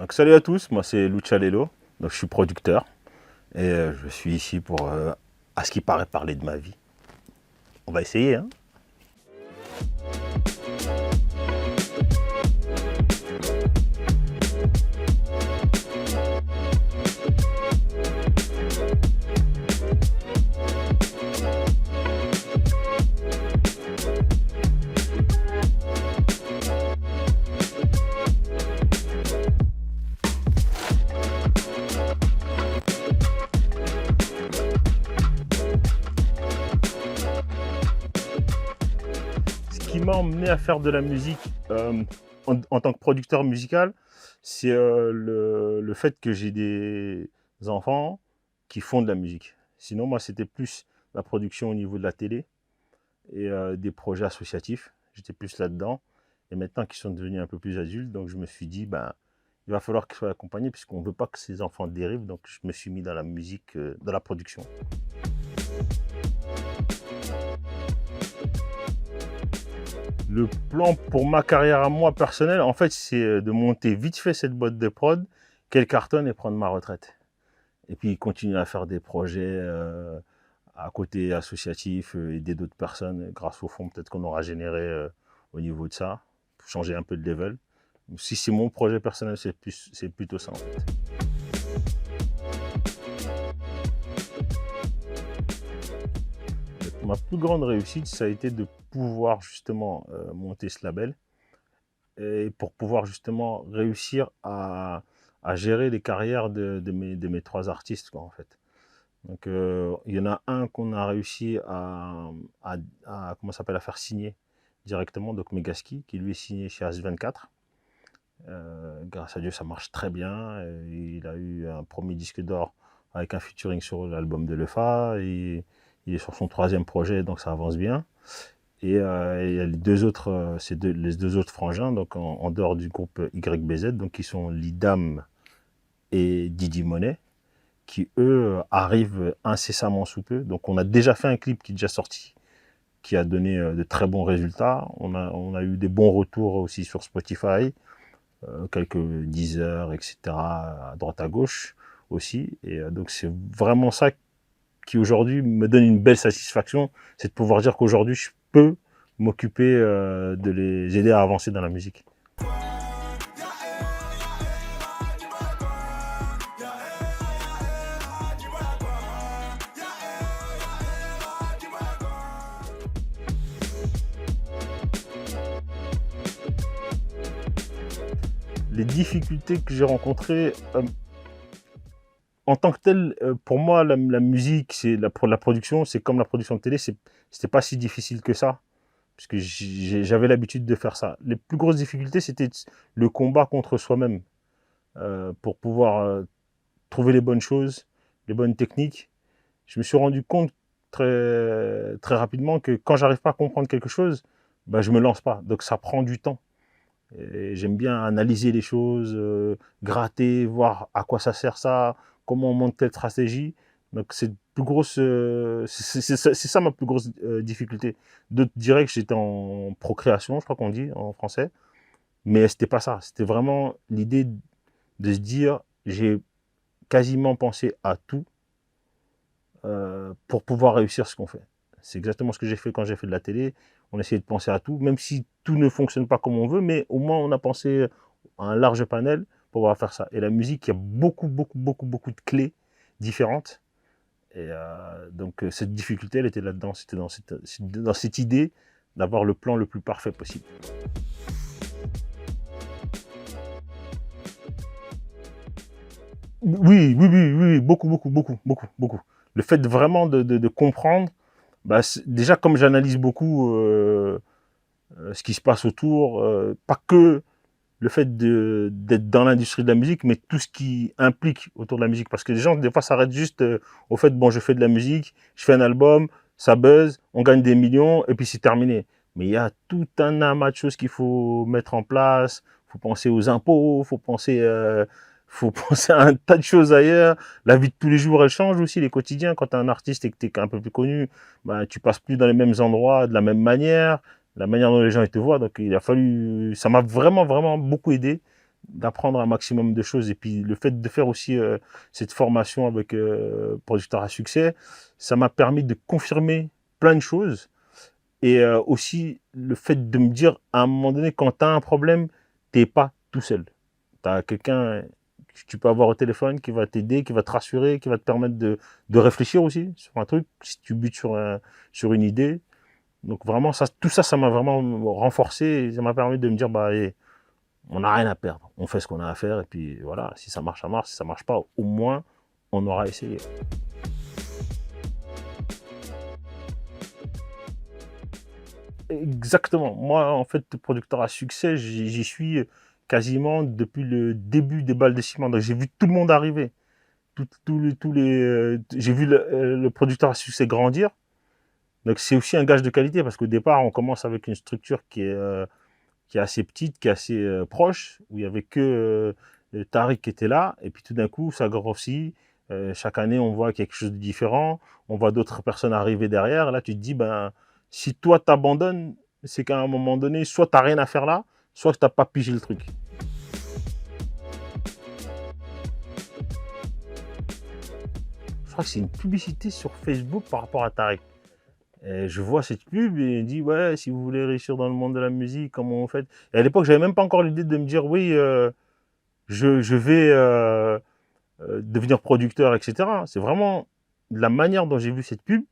Donc salut à tous, moi c'est Lucha Lelo, donc je suis producteur et je suis ici pour, à ce qui paraît, parler de ma vie. On va essayer, hein. Ce qui m'a emmené à faire de la musique en tant que producteur musical, c'est le fait que j'ai des enfants qui font de la musique. Sinon, moi, c'était plus la production au niveau de la télé et des projets associatifs. J'étais plus là-dedans. Et maintenant qu'ils sont devenus un peu plus adultes, donc je me suis dit, ben, il va falloir qu'ils soient accompagnés puisqu'on ne veut pas que ces enfants dérivent. Donc je me suis mis dans la musique, dans la production. Le plan pour ma carrière à moi personnelle, en fait, c'est de monter vite fait cette boîte de prod, qu'elle cartonne et prendre ma retraite. Et puis continuer à faire des projets à côté associatifs, aider d'autres personnes grâce au fonds peut-être qu'on aura généré au niveau de ça, changer un peu de level. Si c'est mon projet personnel, c'est plutôt ça en fait. Ma plus grande réussite, ça a été de pouvoir justement monter ce label et pour pouvoir justement réussir à gérer les carrières de mes trois artistes, quoi, en fait. Donc, il y en a un qu'on a réussi comment ça s'appelle, à faire signer directement, donc Megaski, qui lui est signé chez As24. Grâce à Dieu, ça marche très bien. Il a eu un premier disque d'or avec un featuring sur l'album de Lefa. Et il est sur son troisième projet, donc ça avance bien. Et il y a les deux autres, les deux autres frangins, donc en dehors du groupe YBZ, donc qui sont Lidam et Didi Monet, qui eux arrivent incessamment sous peu. Donc on a déjà fait un clip qui est déjà sorti, qui a donné de très bons résultats. On a eu des bons retours aussi sur Spotify, quelques Deezer, etc., à droite à gauche aussi. Et donc c'est vraiment ça qui aujourd'hui me donne une belle satisfaction, c'est de pouvoir dire qu'aujourd'hui je peux m'occuper de les aider à avancer dans la musique. Les difficultés que j'ai rencontrées, en tant que tel, pour moi, la musique, pour la production, c'est comme la production de télé, c'était pas si difficile que ça, puisque j'avais l'habitude de faire ça. Les plus grosses difficultés, c'était le combat contre soi-même, pour pouvoir trouver les bonnes choses, les bonnes techniques. Je me suis rendu compte très, très rapidement que quand j'arrive pas à comprendre quelque chose, ben, je me lance pas. Donc ça prend du temps. J'aime bien analyser les choses, gratter, voir à quoi ça sert ça, comment on monte telle stratégie. Donc c'est plus grosse, c'est ça ma plus grosse difficulté. D'autres diraient que j'étais en procréation, je crois qu'on dit en français, mais c'était pas ça. C'était vraiment l'idée de se dire j'ai quasiment pensé à tout pour pouvoir réussir ce qu'on fait. C'est exactement ce que j'ai fait quand j'ai fait de la télé. On essayait de penser à tout, même si tout ne fonctionne pas comme on veut, mais au moins on a pensé à un large panel pour pouvoir faire ça. Et la musique, il y a beaucoup, beaucoup, beaucoup, beaucoup de clés différentes. Et donc cette difficulté, elle était là-dedans. C'était dans cette idée d'avoir le plan le plus parfait possible. Oui, oui, oui, oui, beaucoup, beaucoup, beaucoup, beaucoup, beaucoup. Le fait vraiment de comprendre, bah, déjà comme j'analyse beaucoup ce qui se passe autour, pas que le fait d'être dans l'industrie de la musique, mais tout ce qui implique autour de la musique. Parce que les gens, des fois, s'arrêtent juste au fait, bon, je fais de la musique, je fais un album, ça buzz, on gagne des millions, et puis c'est terminé. Mais il y a tout un amas de choses qu'il faut mettre en place. Il faut penser aux impôts, faut penser à un tas de choses ailleurs. La vie de tous les jours, elle change aussi, les quotidiens. Quand tu es un artiste et que tu es un peu plus connu, bah, tu passes plus dans les mêmes endroits de la même manière, la manière dont les gens ils te voient. Donc il a fallu, ça m'a vraiment, vraiment beaucoup aidé d'apprendre un maximum de choses. Et puis le fait de faire aussi cette formation avec producteur à succès, ça m'a permis de confirmer plein de choses. Et aussi le fait de me dire, à un moment donné, quand tu as un problème, t'es pas tout seul. Tu as quelqu'un que tu peux avoir au téléphone qui va t'aider, qui va te rassurer, qui va te permettre de réfléchir aussi sur un truc, si tu butes sur une idée. Donc vraiment, ça, tout ça, ça m'a vraiment renforcé et ça m'a permis de me dire, bah, on n'a rien à perdre. On fait ce qu'on a à faire et puis voilà, si ça marche, ça marche. Si ça marche pas, au moins, on aura essayé. Exactement. Moi, en fait, producteur à succès, j'y suis quasiment depuis le début des balles de ciment. Donc, j'ai vu tout le monde arriver. J'ai vu le producteur à succès grandir. Donc, c'est aussi un gage de qualité parce qu'au départ, on commence avec une structure qui est assez petite, qui est assez proche, où il n'y avait que Tariq qui était là. Et puis, tout d'un coup, ça grossit. Chaque année, on voit quelque chose de différent. On voit d'autres personnes arriver derrière. Et là, tu te dis, ben, si toi, t'abandonnes, c'est qu'à un moment donné, soit tu n'as rien à faire là, soit tu n'as pas pigé le truc. Je crois que c'est une publicité sur Facebook par rapport à Tariq. Et je vois cette pub et il dit, ouais, si vous voulez réussir dans le monde de la musique, comment on fait? Et à l'époque, j'avais même pas encore l'idée de me dire, oui, je vais devenir producteur, etc. C'est vraiment la manière dont j'ai vu cette pub.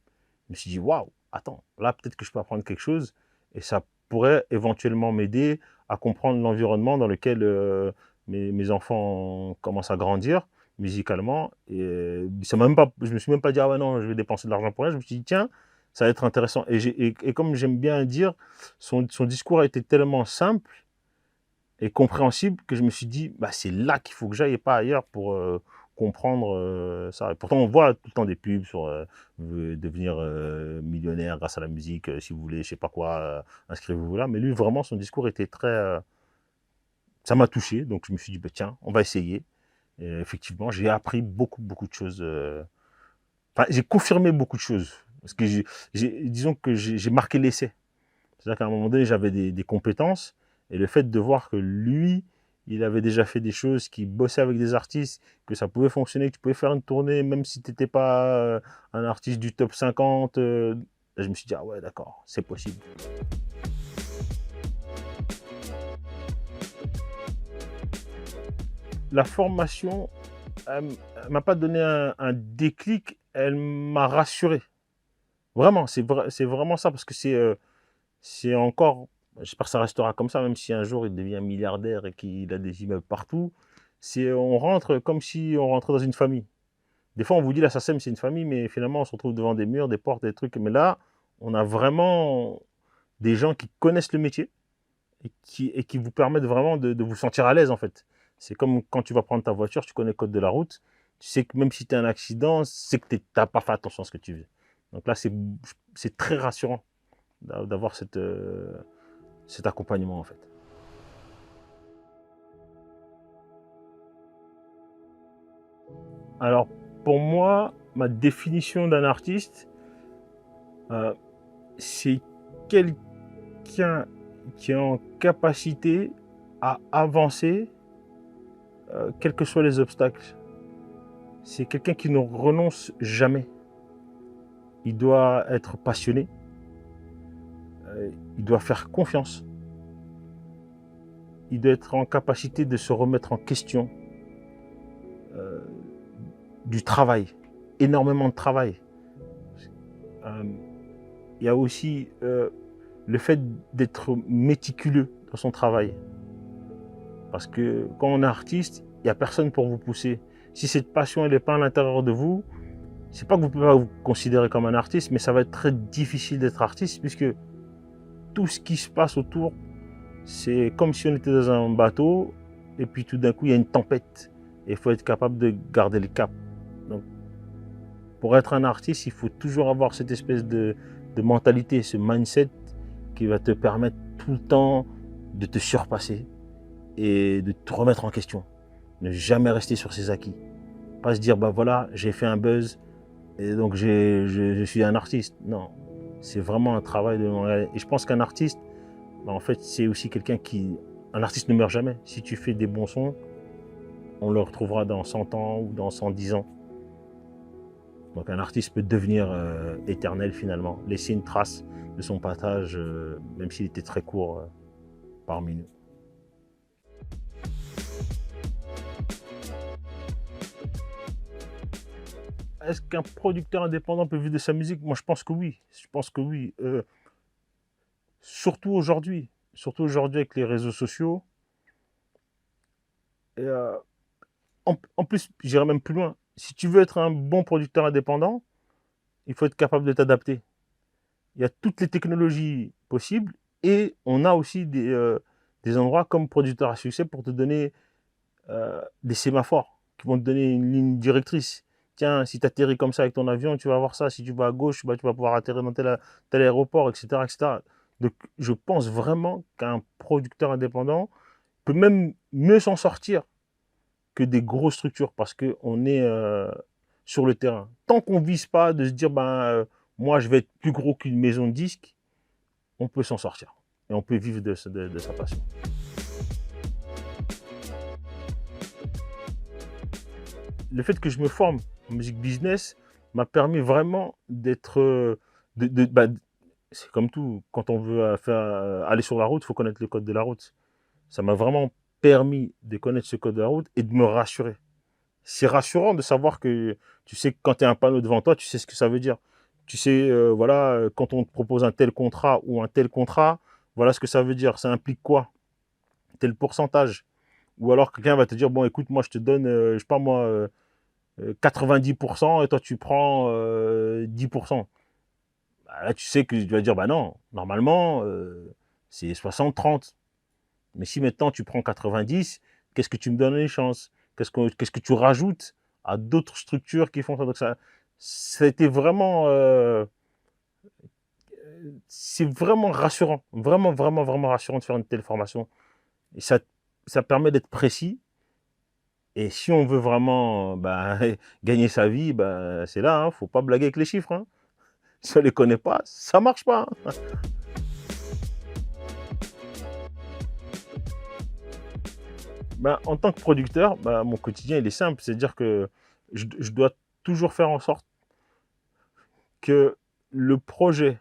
Je me suis dit, waouh, attends, là, peut-être que je peux apprendre quelque chose et ça pourrait éventuellement m'aider à comprendre l'environnement dans lequel mes enfants commencent à grandir musicalement. Et ça m'a même pas, je me suis même pas dit, ah ouais, non, je vais dépenser de l'argent pour rien. Je me suis dit, tiens, ça va être intéressant. Et comme j'aime bien dire, son discours a été tellement simple et compréhensible que je me suis dit, bah, c'est là qu'il faut que j'aille et pas ailleurs pour comprendre ça. Et pourtant, on voit tout le temps des pubs sur devenir millionnaire grâce à la musique, si vous voulez, je sais pas quoi, inscrivez-vous là. Mais lui, vraiment, son discours était très... ça m'a touché, donc je me suis dit, bah, tiens, on va essayer. Et effectivement, j'ai appris beaucoup, beaucoup de choses. Enfin, j'ai confirmé beaucoup de choses. Parce que disons que j'ai marqué l'essai. C'est-à-dire qu'à un moment donné, j'avais des compétences. Et le fait de voir que lui, il avait déjà fait des choses, qu'il bossait avec des artistes, que ça pouvait fonctionner, que tu pouvais faire une tournée, même si tu n'étais pas un artiste du top 50, je me suis dit, ah ouais, d'accord, c'est possible. La formation, elle ne m'a pas donné un déclic, elle m'a rassuré. Vraiment, c'est vraiment ça, parce que c'est encore, j'espère que ça restera comme ça, même si un jour il devient milliardaire et qu'il a des immeubles partout. On rentre comme si on rentrait dans une famille. Des fois, on vous dit la SACEM, c'est une famille, mais finalement, on se retrouve devant des murs, des portes, des trucs. Mais là, on a vraiment des gens qui connaissent le métier et qui vous permettent vraiment de vous sentir à l'aise, en fait. C'est comme quand tu vas prendre ta voiture, tu connais le code de la route. Tu sais que même si tu as un accident, c'est que tu n'as pas fait attention à ce que tu fais. Donc là, c'est très rassurant d'avoir cet accompagnement, en fait. Alors, pour moi, ma définition d'un artiste, euh, c'est quelqu'un qui est en capacité à avancer, quels que soient les obstacles. C'est quelqu'un qui ne renonce jamais. Il doit être passionné, il doit faire confiance, il doit être en capacité de se remettre en question, euh, du travail, énormément de travail. Euh, il y a aussi le fait d'être méticuleux dans son travail. Parce que quand on est artiste, il n'y a personne pour vous pousser. Si cette passion n'est pas à l'intérieur de vous, c'est pas que vous ne pouvez pas vous considérer comme un artiste, mais ça va être très difficile d'être artiste puisque tout ce qui se passe autour, c'est comme si on était dans un bateau et puis tout d'un coup il y a une tempête et il faut être capable de garder le cap. Donc pour être un artiste, il faut toujours avoir cette espèce de mentalité, ce mindset qui va te permettre tout le temps de te surpasser et de te remettre en question. Ne jamais rester sur ses acquis. Pas se dire, bah voilà, j'ai fait un buzz et donc je suis un artiste. Non, c'est vraiment un travail de... Et je pense qu'un artiste, bah en fait, c'est aussi quelqu'un qui Un artiste ne meurt jamais. Si tu fais des bons sons, on le retrouvera dans 100 ans ou dans 110 ans. Donc un artiste peut devenir éternel finalement, laisser une trace de son passage, même s'il était très court parmi nous. Est-ce qu'un producteur indépendant peut vivre de sa musique? Moi, je pense que oui. Je pense que oui. Surtout aujourd'hui. Surtout aujourd'hui avec les réseaux sociaux. Et, en plus, j'irais même plus loin. Si tu veux être un bon producteur indépendant, il faut être capable de t'adapter. Il y a toutes les technologies possibles et on a aussi des endroits comme producteur à succès pour te donner des sémaphores qui vont te donner une ligne directrice. Tiens, si tu atterris comme ça avec ton avion, tu vas voir ça. Si tu vas à gauche, bah, tu vas pouvoir atterrir dans tel aéroport, etc., etc. Donc, je pense vraiment qu'un producteur indépendant peut même mieux s'en sortir que des grosses structures parce qu'on est sur le terrain. Tant qu'on ne vise pas de se dire, moi, je vais être plus gros qu'une maison de disques, on peut s'en sortir. Et on peut vivre de sa passion. Le fait que je me forme en musique business m'a permis vraiment d'être... c'est comme tout, quand on veut aller sur la route, il faut connaître le code de la route. Ça m'a vraiment permis de connaître ce code de la route et de me rassurer. C'est rassurant de savoir que tu sais que quand tu as un panneau devant toi, tu sais ce que ça veut dire. Tu sais, voilà, quand on te propose un tel contrat ou un tel contrat, voilà ce que ça veut dire. Ça implique quoi? Tel pourcentage. Ou alors quelqu'un va te dire, bon, écoute, moi, je te donne, je sais pas moi, 90% et toi, tu prends 10%. Bah, là, tu sais que tu vas dire, bah non, normalement, c'est 60-30. Mais si maintenant tu prends 90, qu'est-ce que tu me donnes les chances? Qu'est-ce que tu rajoutes à d'autres structures qui font ça? Donc ça a été vraiment, c'est vraiment rassurant, vraiment, vraiment, vraiment rassurant de faire une telle formation. Et ça permet d'être précis. Et si on veut vraiment gagner sa vie, c'est là, hein, faut pas blaguer avec les chiffres. Hein. Si on les connaît pas, ça marche pas. Hein. En tant que producteur, mon quotidien il est simple, c'est-à-dire que je dois toujours faire en sorte que le projet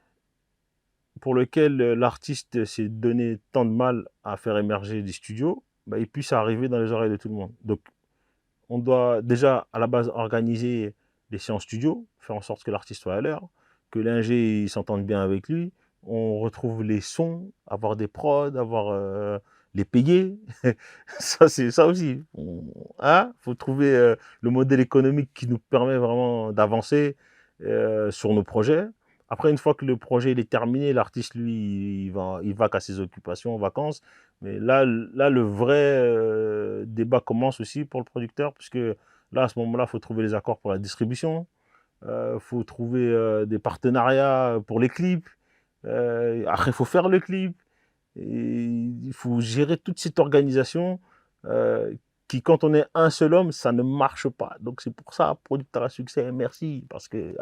pour lequel l'artiste s'est donné tant de mal à faire émerger des studios, il puisse arriver dans les oreilles de tout le monde. Donc, on doit déjà à la base organiser les séances studio, faire en sorte que l'artiste soit à l'heure, que l'ingé s'entende bien avec lui, on retrouve les sons, avoir des prods, avoir les payer. Ça, c'est ça aussi. Faut trouver le modèle économique qui nous permet vraiment d'avancer sur nos projets. Après, une fois que le projet il est terminé, l'artiste, lui, il va qu'à ses occupations en vacances. Mais là le vrai débat commence aussi pour le producteur, puisque là, à ce moment-là, il faut trouver les accords pour la distribution, il faut trouver des partenariats pour les clips. Après, il faut faire le clip. Et il faut gérer toute cette organisation qui, quand on est un seul homme, ça ne marche pas. Donc c'est pour ça, producteur à succès, merci. Parce que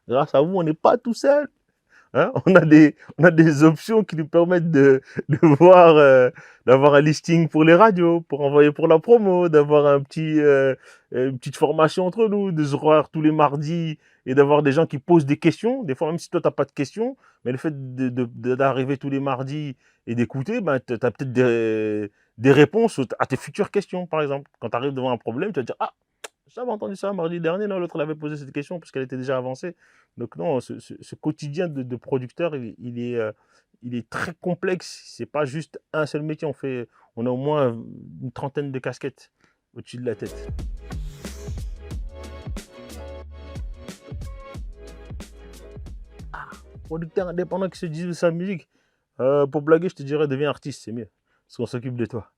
grâce à vous, on n'est pas tout seul. Hein, on a des options qui nous permettent de voir, d'avoir un listing pour les radios, pour envoyer pour la promo, d'avoir une petite formation entre nous, de se voir tous les mardis et d'avoir des gens qui posent des questions. Des fois, même si toi, tu n'as pas de questions, mais le fait d'arriver tous les mardis et d'écouter, tu as peut-être des réponses à tes futures questions, par exemple. Quand tu arrives devant un problème, tu vas dire, ah, j'avais entendu ça mardi dernier, non, l'autre l'avait posé cette question parce qu'elle était déjà avancée. Donc non, ce quotidien de producteur, il est très complexe. C'est pas juste un seul métier. On a au moins une trentaine de casquettes au-dessus de la tête. Producteur indépendant qui se dit de sa musique. Pour blaguer, je te dirais, deviens artiste, c'est mieux. Parce qu'on s'occupe de toi.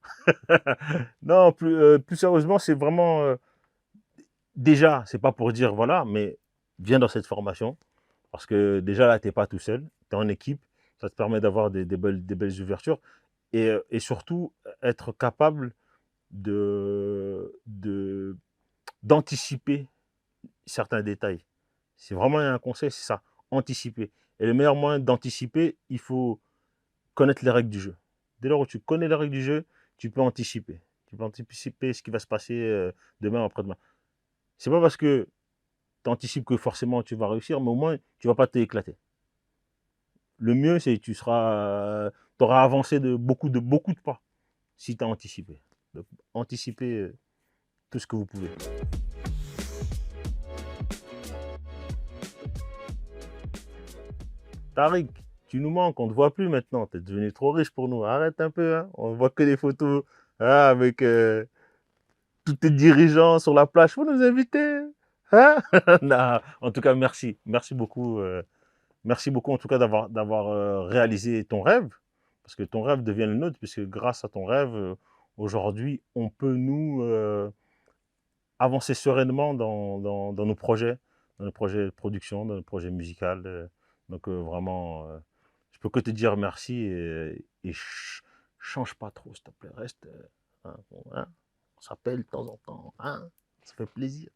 Non, plus sérieusement, c'est vraiment... déjà, c'est pas pour dire voilà, mais viens dans cette formation. Parce que déjà là, tu n'es pas tout seul, tu es en équipe, ça te permet d'avoir des belles ouvertures et surtout être capable d'anticiper certains détails. C'est vraiment un conseil, c'est ça, anticiper. Et le meilleur moyen d'anticiper, il faut connaître les règles du jeu. Dès lors où tu connais les règles du jeu, tu peux anticiper. Tu peux anticiper ce qui va se passer demain, après-demain. C'est pas parce que tu anticipes que forcément tu vas réussir, mais au moins tu vas pas t'éclater. Le mieux, c'est que tu auras avancé de beaucoup de pas si tu as anticipé. Donc, anticipez tout ce que vous pouvez. Tariq, tu nous manques, on ne te voit plus maintenant. Tu es devenu trop riche pour nous. Arrête un peu, hein. On ne voit que des photos avec tous tes dirigeants sur la plage. Faut nous inviter. Hein. Non, en tout cas, merci. Merci beaucoup. Merci beaucoup en tout cas d'avoir réalisé ton rêve. Parce que ton rêve devient le nôtre, puisque grâce à ton rêve, aujourd'hui, on peut nous avancer sereinement dans nos projets de production, dans nos projets musicaux. Donc vraiment, je peux que te dire merci et change pas trop, s'il te plaît. Reste, hein, bon, hein, on s'appelle de temps en temps, hein, ça fait plaisir.